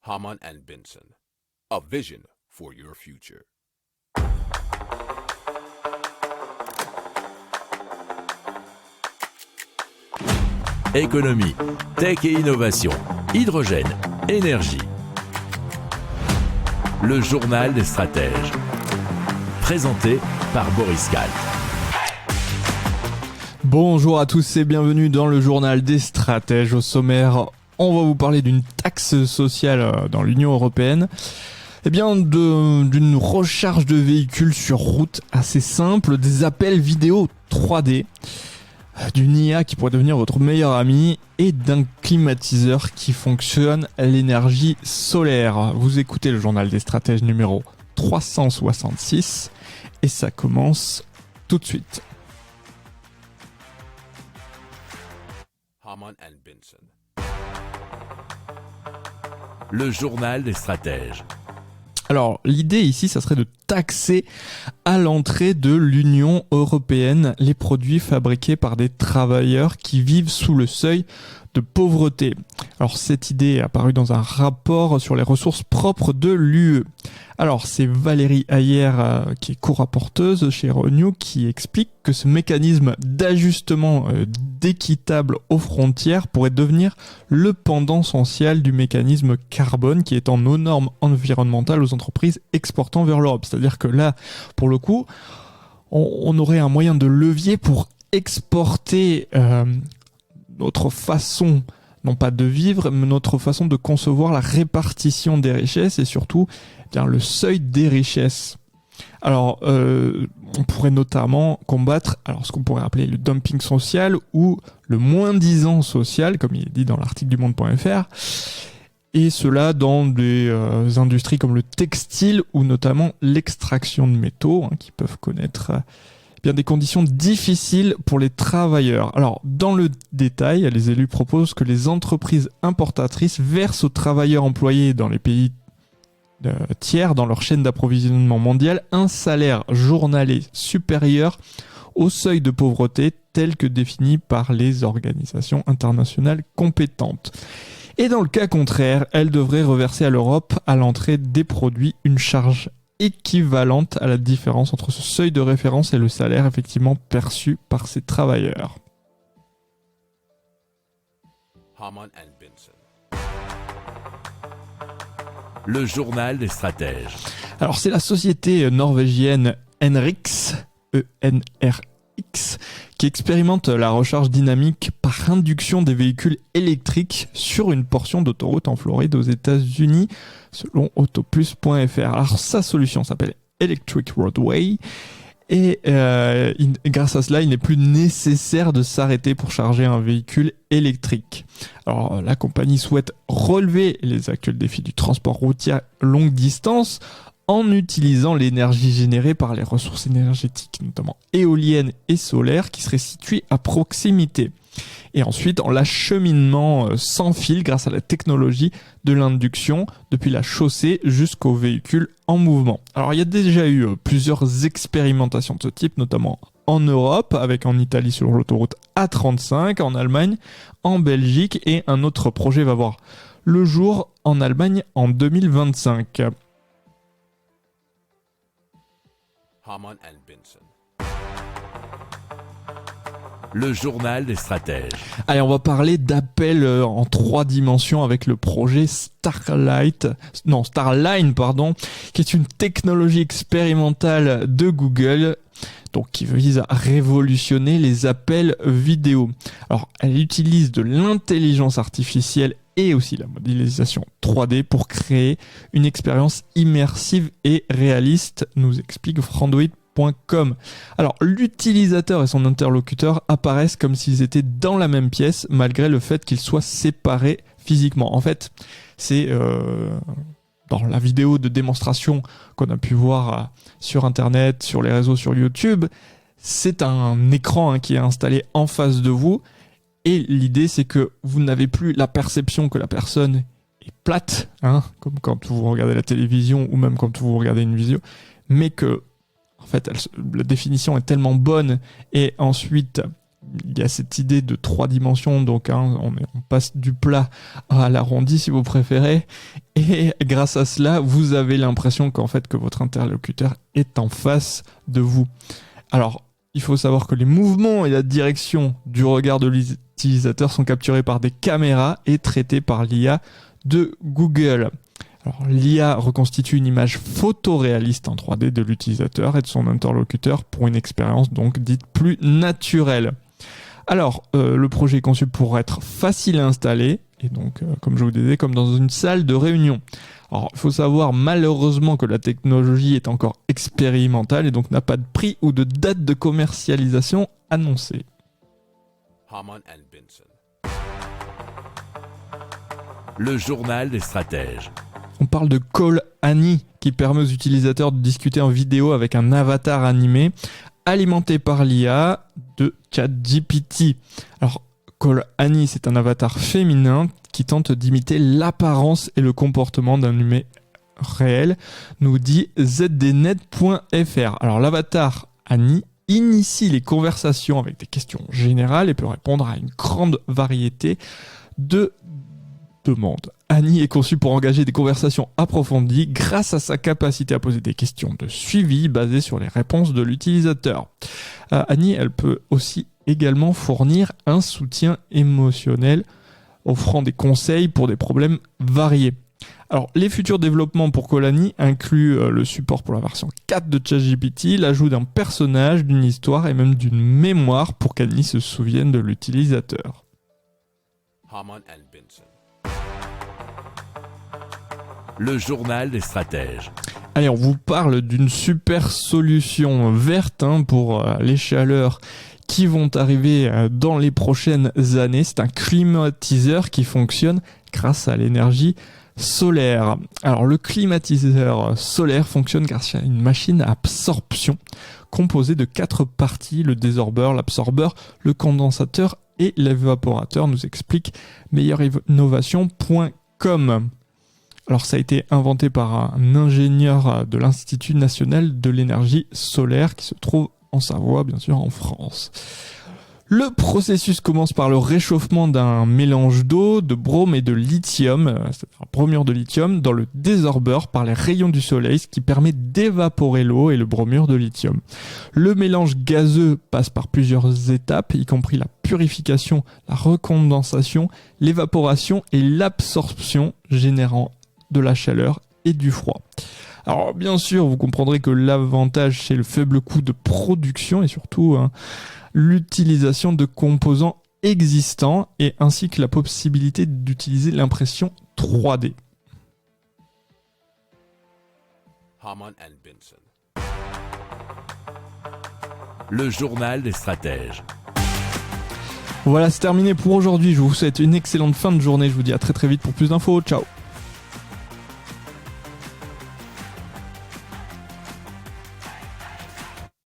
Hamann and Benson, a vision for your future. Économie, tech et innovation, hydrogène, énergie. Le journal des stratèges. Présenté par Boris Kalt. Bonjour à tous et bienvenue dans le journal des stratèges. Au sommaire, on va vous parler d'une taxe sociale dans l'Union européenne. Eh bien, d'une recharge de véhicules sur route assez simple, des appels vidéo 3D, d'une IA qui pourrait devenir votre meilleur ami et d'un climatiseur qui fonctionne à l'énergie solaire. Vous écoutez le journal des stratèges numéro 366 et ça commence tout de suite. Hamann and Benson. Le journal des stratèges. Alors, l'idée ici, ça serait de taxer à l'entrée de l'Union européenne les produits fabriqués par des travailleurs qui vivent sous le seuil de pauvreté. Alors, cette idée est apparue dans un rapport sur les ressources propres de l'UE. Alors, c'est Valérie Ayer, qui est co-rapporteuse chez Renew, qui explique que ce mécanisme d'ajustement d'équitable aux frontières pourrait devenir le pendant social du mécanisme carbone qui est en nos normes environnementales aux entreprises exportant vers l'Europe. C'est-à-dire que là, pour le coup, on aurait un moyen de levier pour exporter notre façon, non pas de vivre, mais notre façon de concevoir la répartition des richesses et surtout bien, le seuil des richesses. Alors, on pourrait notamment combattre ce qu'on pourrait appeler le dumping social ou le moins-disant social, comme il est dit dans l'article du Monde.fr, et cela dans des industries comme le textile ou notamment l'extraction de métaux, qui peuvent connaître bien des conditions difficiles pour les travailleurs. Alors, dans le détail, les élus proposent que les entreprises importatrices versent aux travailleurs employés dans les pays tiers dans leur chaîne d'approvisionnement mondiale un salaire journalier supérieur au seuil de pauvreté tel que défini par les organisations internationales compétentes. Et dans le cas contraire, elles devraient reverser à l'Europe à l'entrée des produits une charge équivalente à la différence entre ce seuil de référence et le salaire effectivement perçu par ces travailleurs. Hamann and Benson. Le journal des stratèges. Alors c'est la société norvégienne Enrix, ENRX, qui expérimente la recharge dynamique par induction des véhicules électriques sur une portion d'autoroute en Floride aux États-Unis, selon autoplus.fr. Alors sa solution s'appelle Electric Roadway et grâce à cela, il n'est plus nécessaire de s'arrêter pour charger un véhicule électrique. Alors la compagnie souhaite relever les actuels défis du transport routier longue distance en utilisant l'énergie générée par les ressources énergétiques, notamment éoliennes et solaires, qui seraient situées à proximité. Et ensuite, en l'acheminement sans fil grâce à la technologie de l'induction depuis la chaussée jusqu'au véhicule en mouvement. Alors, il y a déjà eu plusieurs expérimentations de ce type, notamment en Europe, avec en Italie sur l'autoroute A35, en Allemagne, en Belgique, et un autre projet va voir le jour en Allemagne en 2025. Hamann and Benson. Le journal des stratèges. Allez, on va parler d'appels en 3 dimensions avec le projet Starline, qui est une technologie expérimentale de Google, donc qui vise à révolutionner les appels vidéo. Alors, elle utilise de l'intelligence artificielle et aussi la modélisation 3D pour créer une expérience immersive et réaliste, nous explique Frandoid.com. Alors, l'utilisateur et son interlocuteur apparaissent comme s'ils étaient dans la même pièce, malgré le fait qu'ils soient séparés physiquement. En fait, c'est dans la vidéo de démonstration qu'on a pu voir sur Internet, sur les réseaux, sur YouTube, c'est un écran qui est installé en face de vous. Et l'idée, c'est que vous n'avez plus la perception que la personne est plate, comme quand vous regardez la télévision ou même quand vous regardez une vidéo, mais que en fait, la définition est tellement bonne et ensuite il y a cette idée de 3 dimensions, donc on passe du plat à l'arrondi si vous préférez, et grâce à cela, vous avez l'impression qu'en fait que votre interlocuteur est en face de vous. Alors, il faut savoir que les mouvements et la direction du regard de l'utilisateur sont capturés par des caméras et traités par l'IA de Google. Alors, l'IA reconstitue une image photoréaliste en 3D de l'utilisateur et de son interlocuteur pour une expérience donc dite plus naturelle. Alors, le projet est conçu pour être facile à installer et donc, comme je vous disais, comme dans une salle de réunion. Alors, il faut savoir malheureusement que la technologie est encore expérimentale et donc n'a pas de prix ou de date de commercialisation annoncée. Harman and Benson. Le journal des stratèges. On parle de Call Annie qui permet aux utilisateurs de discuter en vidéo avec un avatar animé alimenté par l'IA de ChatGPT. Alors, Call Annie, c'est un avatar féminin qui tente d'imiter l'apparence et le comportement d'un humain réel, nous dit zdnet.fr. Alors, l'avatar Annie initie les conversations avec des questions générales et peut répondre à une grande variété de demandes. Annie est conçue pour engager des conversations approfondies grâce à sa capacité à poser des questions de suivi basées sur les réponses de l'utilisateur. Annie, elle peut aussi également fournir un soutien émotionnel, offrant des conseils pour des problèmes variés. Alors, les futurs développements pour Call Annie incluent le support pour la version 4 de ChatGPT, l'ajout d'un personnage, d'une histoire et même d'une mémoire pour qu'Annie se souvienne de l'utilisateur. Harman and Benson. Le journal des stratèges. Allez, on vous parle d'une super solution verte pour les chaleurs qui vont arriver dans les prochaines années. C'est un climatiseur qui fonctionne grâce à l'énergie solaire. Alors, le climatiseur solaire fonctionne grâce à une machine à absorption composée de 4 parties, le désorbeur, l'absorbeur, le condensateur et l'évaporateur, nous explique meilleurinnovation.com. Alors, ça a été inventé par un ingénieur de l'Institut national de l'énergie solaire qui se trouve en Savoie, bien sûr, en France. Le processus commence par le réchauffement d'un mélange d'eau, de brome et de lithium, c'est-à-dire un bromure de lithium, dans le désorbeur par les rayons du soleil, ce qui permet d'évaporer l'eau et le bromure de lithium. Le mélange gazeux passe par plusieurs étapes, y compris la purification, la recondensation, l'évaporation et l'absorption, générant de la chaleur et du froid. Alors bien sûr, vous comprendrez que l'avantage c'est le faible coût de production et surtout l'utilisation de composants existants et ainsi que la possibilité d'utiliser l'impression 3D. Harman and Benson. Le journal des stratèges. Voilà, c'est terminé pour aujourd'hui. Je vous souhaite une excellente fin de journée. Je vous dis à très très vite pour plus d'infos. Ciao.